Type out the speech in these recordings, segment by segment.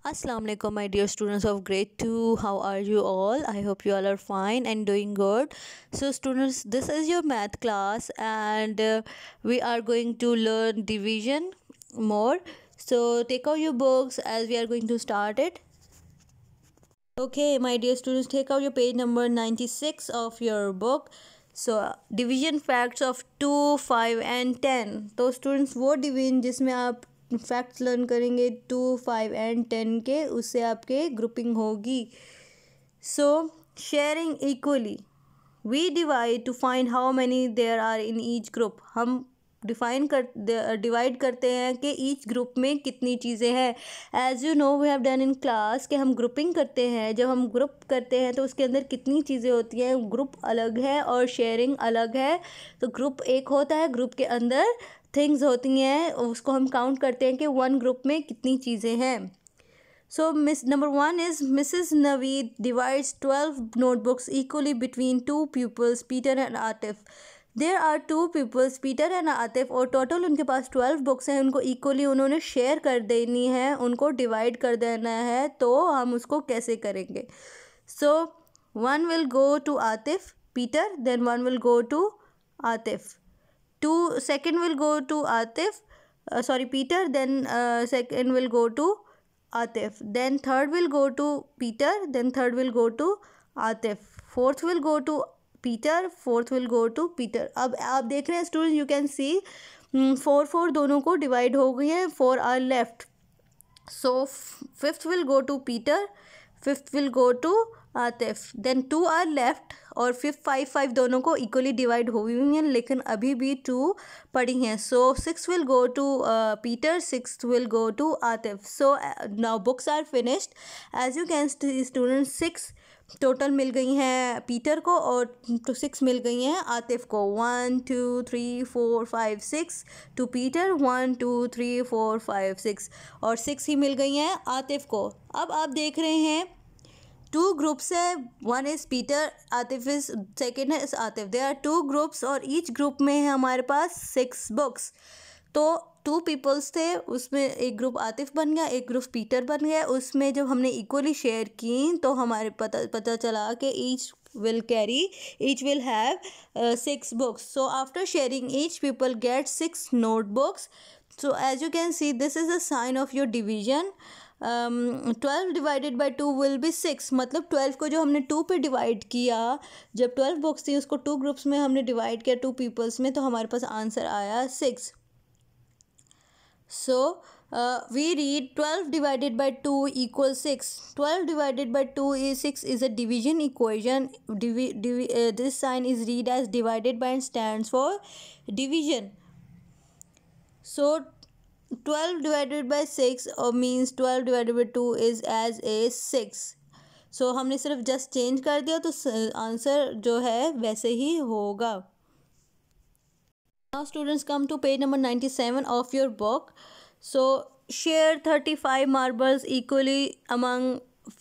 Assalamu alaikum, my dear students of grade 2. How are you all? I hope you all are fine and doing good. So, students, this is your math class, and we are going to learn division more. So, take out your books as we are going to start it. Okay, my dear students, take out your page number 96 of your book. So, division facts of 2, 5 and 10. तो students वो division जिसमें आप facts learn करेंगे 2, 5 and 10 के, उससे आपके grouping होगी. So sharing equally, we divide to find how many there are in each group. हम डिवाइड करते हैं कि ईच ग्रुप में कितनी चीज़ें हैं. As you know we have done in class कि हम ग्रुपिंग करते हैं. जब हम ग्रुप करते हैं तो उसके अंदर कितनी चीज़ें होती हैं. ग्रुप अलग है और शेयरिंग अलग है. तो ग्रुप एक होता है, ग्रुप के अंदर थिंग्स होती हैं, उसको हम काउंट करते हैं कि वन ग्रुप में कितनी चीज़ें हैं. So miss number 1 is Mrs Naveed divides 12 notebooks equally between 2 pupils, Peter and Atif. There are 2 pupils, Peter and Atif, और टोटल उनके पास 12 बुक्स हैं. उनको इक्वली उन्होंने शेयर कर देनी है, उनको डिवाइड कर देना है. तो हम उसको कैसे करेंगे? So 1 will go to Atif Peter, then 1 will go to Atif. Second will go to Atif, Peter, then second will go to Atif, then third will go to Peter, then third will go to Atif, fourth will go to Peter, fourth will go to Peter. अब आप देख रहे हैं student, you can सी 4 दोनों को divide हो गई हैं. 4 are left. So fifth will go to Peter, fifth will go to Atif, then 2 are left, और फिफ्थ 5 दोनों को इक्वली डिवाइड हुई हुई हैं, लेकिन अभी भी 2 पड़ी हैं. So 6 will go to Peter, 6 will go to Atif. So now books are finished. As you can see student, 6 total मिल गई हैं पीटर को, और 6 मिल गई हैं आतिफ को. 1 2 3 4 5 6 टू पीटर, 1 2 3 4 5 6, और 6 ही मिल गई हैं आतिफ को. अब आप देख रहे हैं 2 ग्रुप्स है. 1 is Peter, Atif is second है is Atif. There are 2 groups, और ईच ग्रुप में है हमारे पास 6 बुक्स. तो 2 पीपल्स थे, उसमें एक ग्रुप आतिफ बन गया, एक ग्रुप पीटर बन गया. उसमें जब हमने इक्वली शेयर की तो हमारे पता चला कि each will have 6 books. So after sharing, each people gets 6 notebooks. So as you can see, this is a sign of your division. 12 divided by 2 will be 6. मतलब 12 को जो हमने 2 पे डिवाइड किया, जब 12 बुक्स थी उसको 2 ग्रुप्स में हमने डिवाइड किया 2 पीपल्स में, तो हमारे पास आंसर आया 6. So we read 12 divided by 2 equals 6. 12 divided by 2 is 6 is a division equation. This sign is read as divided by and stands for division. So 12 divided by 6 means 12 divided by 2 is as a 6. So हमने सिर्फ just change कर दिया तो answer जो है वैसे ही होगा. Now students, come to page number 97 of your book. So share 35 marbles equally among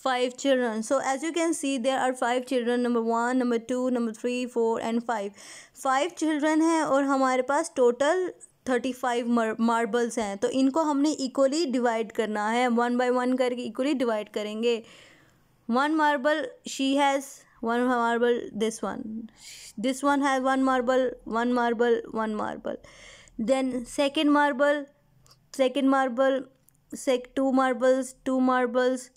5 children. So as you can see, there are 5 children. Number 1, number 2, number 3, 4 and 5. 5 children हैं और हमारे पास टोटल 35 मार्बल्स हैं. तो इनको हमने इक्वली डिवाइड करना है. 1 by 1 करके इक्वली डिवाइड करेंगे. 1 marble she has, 1 marble this one has 1 marble, 1 marble, 1 marble. Then second marble, 2 marbles, 2 marbles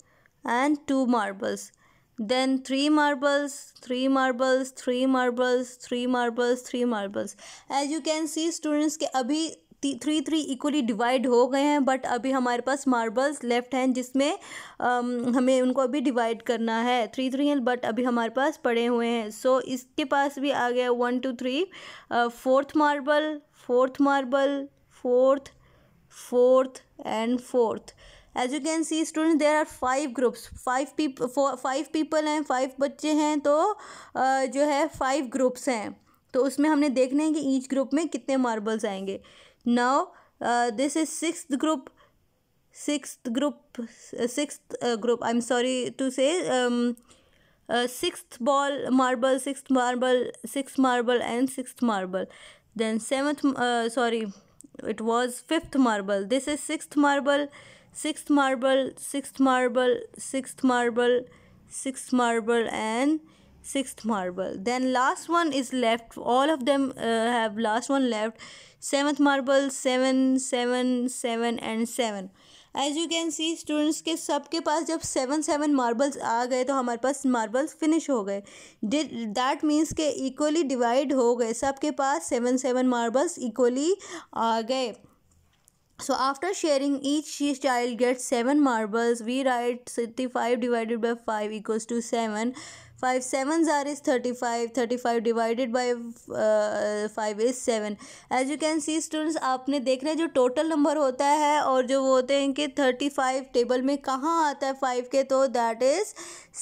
and 2 marbles. Then 3 marbles, 3 marbles, 3 marbles, 3 marbles, 3 marbles. As you can see students के अभी 3 equally divide हो गए हैं, but अभी हमारे पास marbles left हैं जिसमें हमें उनको अभी डिवाइड करना है. 3 हैं बट अभी हमारे पास पड़े हुए हैं. सो इसके पास भी आ गया 1 2 3. Fourth marble, fourth marble, fourth and fourth. As you can see student, there are 5 groups. 5 people हैं, 5 बच्चे हैं, तो जो है 5 ग्रुप्स हैं. तो उसमें हमने देखना है कि ईच ग्रुप में कितने मार्बल्स आएंगे. Now this is sixth group. I'm sorry to say, sixth marble, sixth marble and sixth marble. Then it was fifth marble. This is sixth marble, sixth marble, sixth marble, sixth marble, sixth marble, and sixth marble. Then last one is left. All of them have last one left. Seventh marble, 7, 7, 7 and 7. As you can see students के सबके पास जब 7 marbles आ गए तो हमारे पास marbles finish हो गए. That means के equally divide हो गए, सबके पास 7 मार्बल्स इक्वली आ गए. So after sharing, each child gets 7 marbles. We write 35 divided by 5 equals to 7. 5 sevens are is 35. 35 divided by 5 is 7. As you can see students, आपने देखना है जो टोटल नंबर होता है और जो वो होते हैं कि 35 टेबल में कहाँ आता है 5 के, तो दैट इज़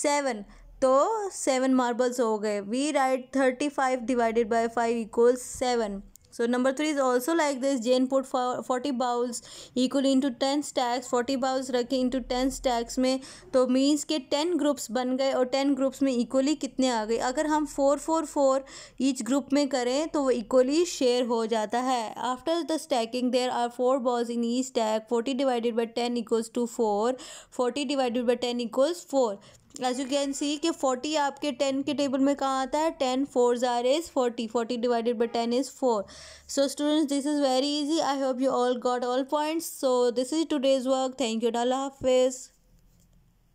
7. तो 7 मार्बल्स हो गए. We write 35 divided by 5 equals 7. So number 3 is also like this. Jane put 40 bowls equal into 10 stacks. 40 bowls रखे into 10 stacks में, तो मीन्स के 10 ग्रुप्स बन गए और 10 ग्रुप्स में इक्वली कितने आ गए. अगर हम 4 ईच ग्रुप में करें तो वो इक्वली शेयर हो जाता है. After the stacking there are 4 balls in each stack. 40 divided by 10 equals to 4. 40 divided by 10 equals 4. As you can see कि 40 आपके 10 के टेबल में कहाँ आता है. 10 4s are is 40. 40 divided by 10 is 4. So students, this is very easy. I hope you all got all points. So this is today's work. Thank you. Allah Hafiz.